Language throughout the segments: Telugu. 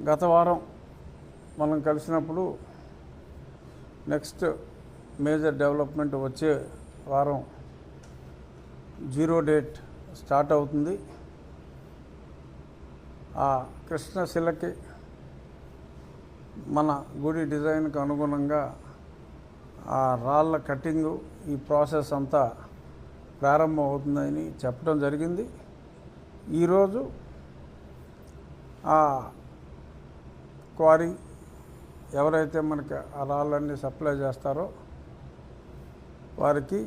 గత వారం మనం కలిసినప్పుడు నెక్స్ట్ మేజర్ డెవలప్మెంట్ వచ్చే వారం జీరో డేట్ స్టార్ట్ అవుతుంది. ఆ కృష్ణశిలకి మన గుడి డిజైన్కి అనుగుణంగా ఆ రాళ్ళ కటింగు ఈ ప్రాసెస్ అంతా ప్రారంభం అవుతుందని చెప్పడం జరిగింది. ఈరోజు ఆ క్వారీ ఎవరైతే మనకి ఆ రాళ్ళన్నీ సప్లై చేస్తారో వారికి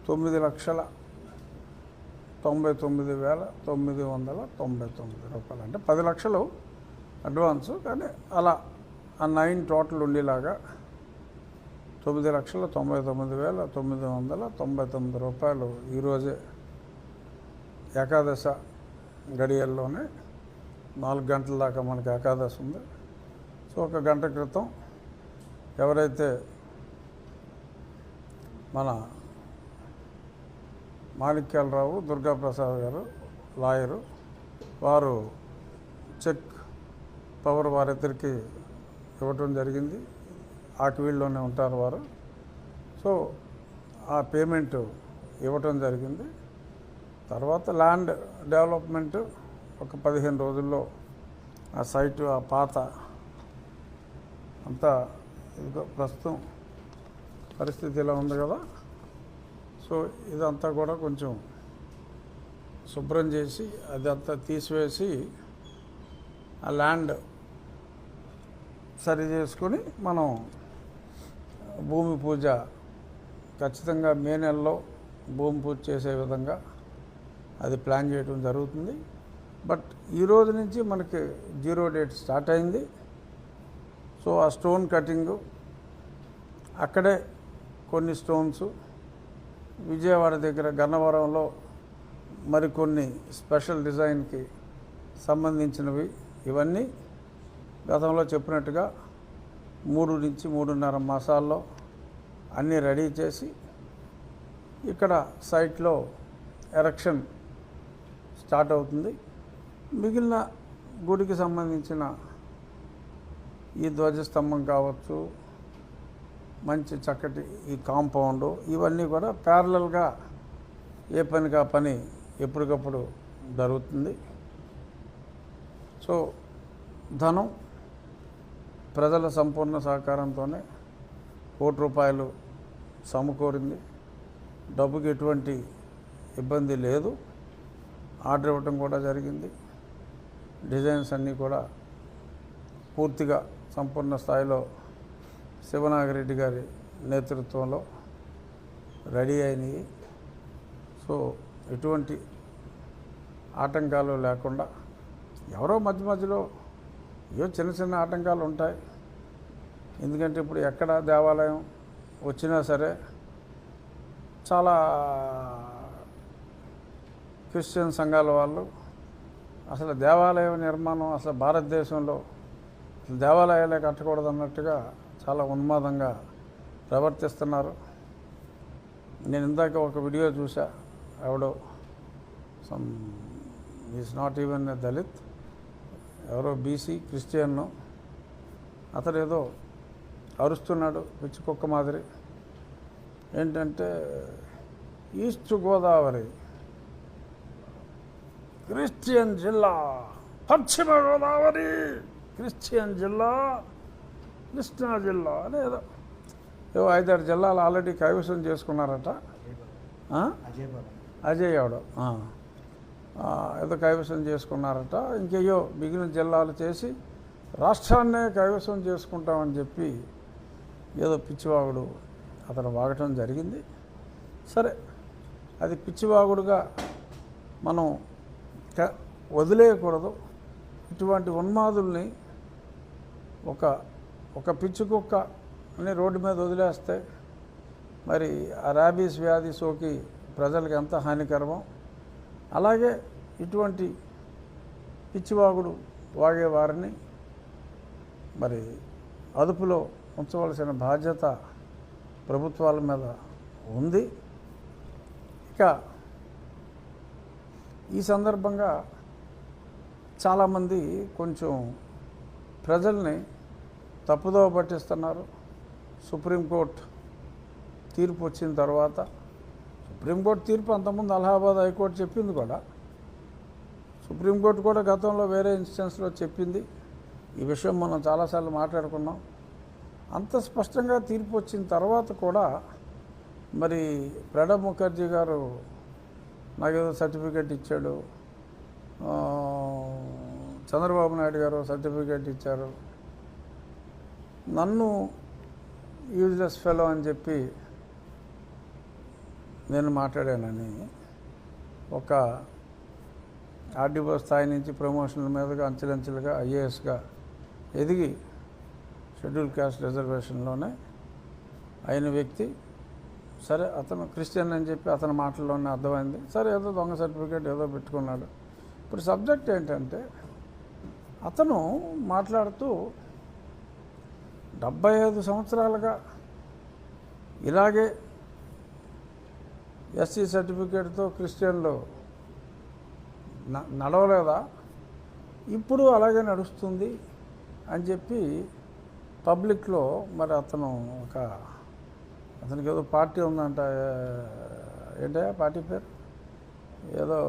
9,99,999 రూపాయలు, అంటే 10 లక్షలు అడ్వాన్సు, కానీ అలా ఆ 9 టోటల్ ఉండేలాగా 9,99,999 రూపాయలు ఈరోజే ఏకాదశ గడియల్లోనే 4 గంటల దాకా మనకి ఏకాదశి ఉంది. సో 1 గంట క్రితం ఎవరైతే మన మాణిక్యాలరావు దుర్గాప్రసాద్ గారు లాయరు, వారు చెక్ పవర్ వారిద్దరికి ఇవ్వటం జరిగింది. ఆకివీళ్ళలోనే ఉంటారు వారు. సో ఆ పేమెంట్ ఇవ్వటం జరిగింది. తర్వాత ల్యాండ్ డెవలప్మెంట్ ఒక 15 రోజుల్లో ఆ సైటు, ఆ పాత అంతా ఇదిగో ప్రస్తుతం పరిస్థితి ఇలా ఉంది కదా. సో ఇదంతా కూడా కొంచెం శుభ్రం చేసి అదంతా తీసివేసి ఆ ల్యాండ్ సరి చేసుకొని మనం భూమి పూజ ఖచ్చితంగా మే నెలలో భూమి పూజ చేసే విధంగా అది ప్లాన్ చేయడం జరుగుతుంది. బట్ ఈరోజు నుంచి మనకి జీరో డేట్ స్టార్ట్ అయింది. సో ఆ స్టోన్ కటింగు అక్కడే కొన్ని స్టోన్స్, విజయవాడ దగ్గర గన్నవరంలో మరికొన్ని స్పెషల్ డిజైన్కి సంబంధించినవి, ఇవన్నీ గతంలో చెప్పినట్టుగా 3 నుంచి 3.5 మాసాల్లో అన్నీ రెడీ చేసి ఇక్కడ సైట్లో ఎరక్షన్ స్టార్ట్ అవుతుంది. మిగిలిన గుడికి సంబంధించిన ఈ ధ్వజస్తంభం కావచ్చు, మంచి చక్కటి ఈ కాంపౌండు, ఇవన్నీ కూడా ప్యారలల్గా ఏ పనికి ఆ పని ఎప్పటికప్పుడు జరుగుతుంది. సో ధనం ప్రజల సంపూర్ణ సహకారంతోనే ₹1 సమకూరింది. డబ్బుకి ఎటువంటి ఇబ్బంది లేదు. ఆర్డర్ ఇవ్వటం కూడా జరిగింది. డిజైన్స్ అన్నీ కూడా పూర్తిగా సంపూర్ణ స్థాయిలో శివనాగిరెడ్డి గారి నేతృత్వంలో రెడీ అయినాయి. సో ఎటువంటి ఆటంకాలు లేకుండా, ఎవరో మధ్యలో ఏవో చిన్న చిన్న ఆటంకాలు ఉంటాయి. ఎందుకంటే ఇప్పుడు ఎక్కడ దేవాలయం వచ్చినా సరే చాలా క్రిస్టియన్ సంఘాల వాళ్ళు అసలు దేవాలయం నిర్మాణం అసలు భారతదేశంలో దేవాలయాలే కట్టకూడదు అన్నట్టుగా చాలా ఉన్మాదంగా ప్రవర్తిస్తున్నారు. నేను ఇందాక ఒక వీడియో చూసా. ఎవడో some is not even a Dalit, ఎవరో బీసీ క్రిస్టియన్ను, అతడు ఏదో అరుస్తున్నాడు పిచ్చి కుక్క మాదిరి. ఏంటంటే ఈస్ట్ గోదావరి క్రిస్టియన్ జిల్లా, పశ్చిమ గోదావరి క్రిస్టియన్ జిల్లా, కృష్ణా జిల్లా అని ఏదో 5-6 జిల్లాలు ఆల్రెడీ కైవసం చేసుకున్నారట. అజయ్ ఎవడో ఏదో కైవసం చేసుకున్నారట. ఇంకేయో మిగిలిన జిల్లాలు చేసి రాష్ట్రాన్నే కైవసం చేసుకుంటామని చెప్పి ఏదో పిచ్చివాగుడు అతను వాగటం జరిగింది. సరే, అది పిచ్చివాగుడుగా మనం వదిలేయకూడదు. ఇటువంటి ఉన్మాదుల్ని ఒక పిచ్చి కుక్క అని రోడ్డు మీద వదిలేస్తే మరి ఆ ర్యాబీస్ వ్యాధి సోకి ప్రజలకు ఎంత హానికరమో, అలాగే ఇటువంటి పిచ్చివాగుడు వాగే వారిని మరి అదుపులో ఉంచవలసిన బాధ్యత ప్రభుత్వాల మీద ఉంది. ఇక ఈ సందర్భంగా చాలామంది కొంచెం ప్రజల్ని తప్పుదోవ పట్టిస్తున్నారు. సుప్రీంకోర్టు తీర్పు వచ్చిన తర్వాత, సుప్రీంకోర్టు తీర్పు అంతకుముందు అలహాబాద్ హైకోర్టు చెప్పింది కూడా, సుప్రీంకోర్టు కూడా గతంలో వేరే ఇన్స్టెన్స్లో చెప్పింది. ఈ విషయం మనం చాలాసార్లు మాట్లాడుకున్నాం. అంత స్పష్టంగా తీర్పు వచ్చిన తర్వాత కూడా మరి ప్రణబ్ ముఖర్జీ గారు నాకేదో సర్టిఫికేట్ ఇచ్చాడు, చంద్రబాబు నాయుడు గారు సర్టిఫికేట్ ఇచ్చారు, నన్ను యూజ్లెస్ ఫెలో అని చెప్పి నేను మాట్లాడానని ఒక ఆర్డీఓ స్థాయి నుంచి ప్రమోషన్ల మీదుగా అంచెలంచెలుగా ఐఏఎస్గా ఎదిగి షెడ్యూల్ క్యాస్ట్ రిజర్వేషన్లోనే అయిన వ్యక్తి. సరే, అతను క్రిస్టియన్ అని చెప్పి అతని మాటల్లోనే అర్థమైంది. సరే, ఏదో దొంగ సర్టిఫికేట్ ఏదో పెట్టుకున్నాడు. ఇప్పుడు సబ్జెక్ట్ ఏంటంటే, అతను మాట్లాడుతూ 75 సంవత్సరాలుగా ఇలాగే ఎస్సీ సర్టిఫికేట్తో క్రిస్టియన్లు నడవలేదా, ఇప్పుడు అలాగే నడుస్తుంది అని చెప్పి పబ్లిక్లో మరి అతనికి ఏదో పార్టీ ఉందంట, ఏంటా పార్టీ పేరు, ఏదో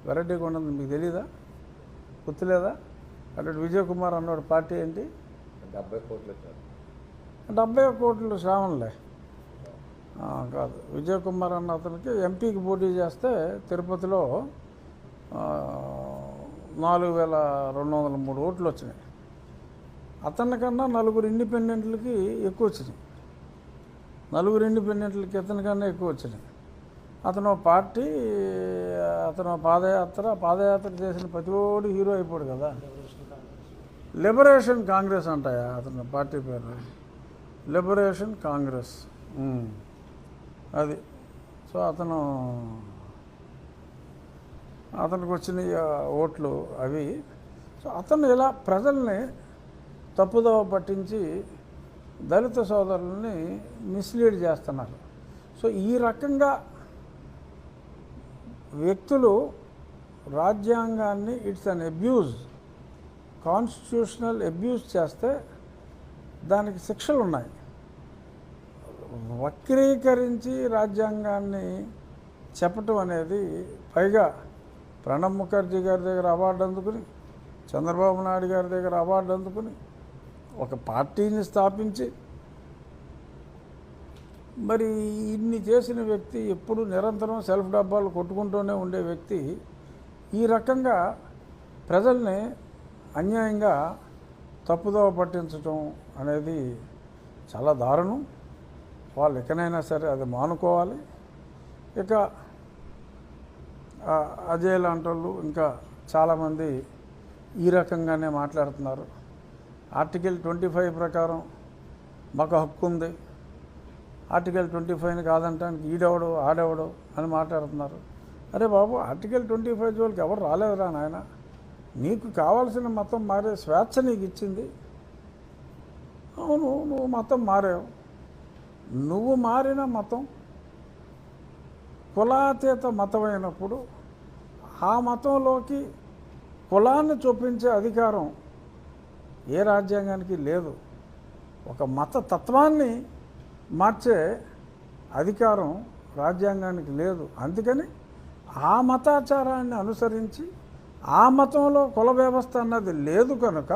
వెరైటీగా ఉండదు, మీకు తెలీదా, గుర్తులేదా? అటు విజయ్ కుమార్ అన్నాడు పార్టీ ఏంటి, 70 కోట్లు శ్రావణలే కాదు, విజయ్ కుమార్ అన్న అతనికి ఎంపీకి పోటీ చేస్తే తిరుపతిలో 4203 ఓట్లు వచ్చినాయి. అతని కన్నా 4 ఇండిపెండెంట్లకి ఎక్కువ వచ్చినాయి, 4 ఇండిపెండెంట్లకి అతనికన్నా ఎక్కువ వచ్చినాయి. అతను పార్టీ, అతను పాదయాత్ర చేసిన ప్రతి ఓడి హీరో అయిపోడు కదా. లిబరేషన్ కాంగ్రెస్ అంటాయా అతను పార్టీ పేరు, లిబరేషన్ కాంగ్రెస్, అది. సో అతనికి వచ్చిన ఓట్లు అవి. సో అతను ఇలా ప్రజల్ని తప్పుదోవ పట్టించి దళిత సోదరుల్ని మిస్లీడ్ చేస్తున్నారు. సో ఈ రకంగా వ్యక్తులు రాజ్యాంగాన్ని it's an abuse, constitutional abuse చేస్తే దానికి శిక్షలు ఉన్నాయి. వక్రీకరించి రాజ్యాంగాన్ని చెప్పటం అనేది, పైగా ప్రణబ్ ముఖర్జీ గారి దగ్గర అవార్డు అందుకుని, చంద్రబాబు నాయుడు గారి దగ్గర అవార్డు అందుకుని, ఒక పార్టీని స్థాపించి మరి ఇన్ని చేసిన వ్యక్తి, ఎప్పుడు నిరంతరం సెల్ఫ్ డబ్బాలు కొట్టుకుంటూనే ఉండే వ్యక్తి ఈ రకంగా ప్రజల్ని అన్యాయంగా తప్పుదోవ పట్టించడం అనేది చాలా దారుణం. వాళ్ళు ఎక్కడైనా సరే అది మానుకోవాలి. ఇక అజయ్ లాంటి వాళ్ళు ఇంకా చాలామంది ఈ రకంగానే మాట్లాడుతున్నారు. ఆర్టికల్ 25 ప్రకారం మాకు హక్కు ఉంది, ఆర్టికల్ 25ని కాదంటానికి ఈడెవడు ఆడెవడు అని మాట్లాడుతున్నారు. అరే బాబు, ఆర్టికల్ 25 జోలికి ఎవరు రాలేదురా నాయన. నీకు కావాల్సిన మతం మారే స్వేచ్ఛ నీకు ఇచ్చింది. అవును, నువ్వు మతం మారావు. నువ్వు మారిన మతం కులాతీత మతమైనప్పుడు ఆ మతంలోకి కులాన్ని చూపించే అధికారం ఏ రాజ్యాంగానికి లేదు. ఒక మత తత్వాన్ని మార్చే అధికారం రాజ్యాంగానికి లేదు. అందుకని ఆ మతాచారాన్ని అనుసరించి ఆ మతంలో కుల వ్యవస్థ అన్నది లేదు కనుక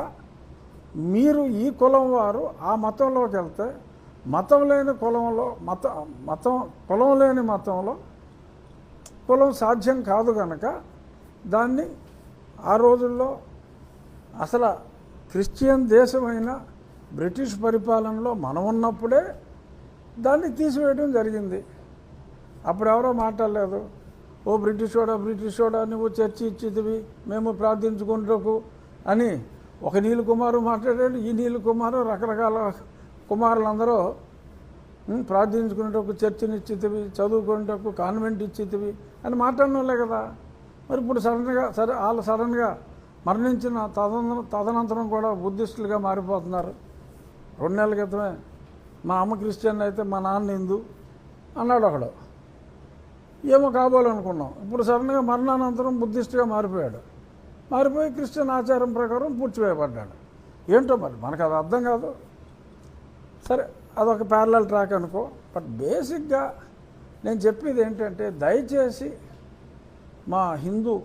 మీరు ఈ కులం వారు ఆ మతంలోకి వెళ్తే మతం లేని కులంలో కులం లేని మతంలో కులం సాధ్యం కాదు కనుక దాన్ని ఆ రోజుల్లో అసలు క్రిస్టియన్ దేశమైన బ్రిటిష్ పరిపాలనలో మనం ఉన్నప్పుడే దాన్ని తీసివేయడం జరిగింది. అప్పుడు ఎవరో మాట్లాడలేదు, ఓ బ్రిటిషోడా నువ్వు చర్చి ఇచ్చితివి మేము ప్రార్థించుకుంటూ అని ఒక నీల్ కుమారు మాట్లాడాడు. ఈ నీల్ కుమారు రకరకాల కుమారులందరూ ప్రార్థించుకునేటకు చర్చిని ఇచ్చితివి, చదువుకునేటకు కాన్వెంట్ ఇచ్చితివి అని మాట్లాడినోళ్ళే కదా. మరి ఇప్పుడు సడన్గా మరణించిన తదనంతరం కూడా బుద్ధిస్టులుగా మారిపోతున్నారు. 2 నెలల క్రితమే మా అమ్మ క్రిస్టియన్ అయితే మా నాన్న హిందూ అన్నాడు ఒకడు. ఏమో కాబోలనుకున్నాం. ఇప్పుడు సడన్గా మరణానంతరం బుద్ధిస్టుగా మారిపోయాడు. మారిపోయి క్రిస్టియన్ ఆచారం ప్రకారం పూడ్చివేయబడ్డాడు. ఏంటో మరి మనకు అది అర్థం కాదు. సరే, అదొక ప్యారలల్ ట్రాక్ అనుకో. బట్ బేసిక్గా నేను చెప్పేది ఏంటంటే, దయచేసి మా హిందూ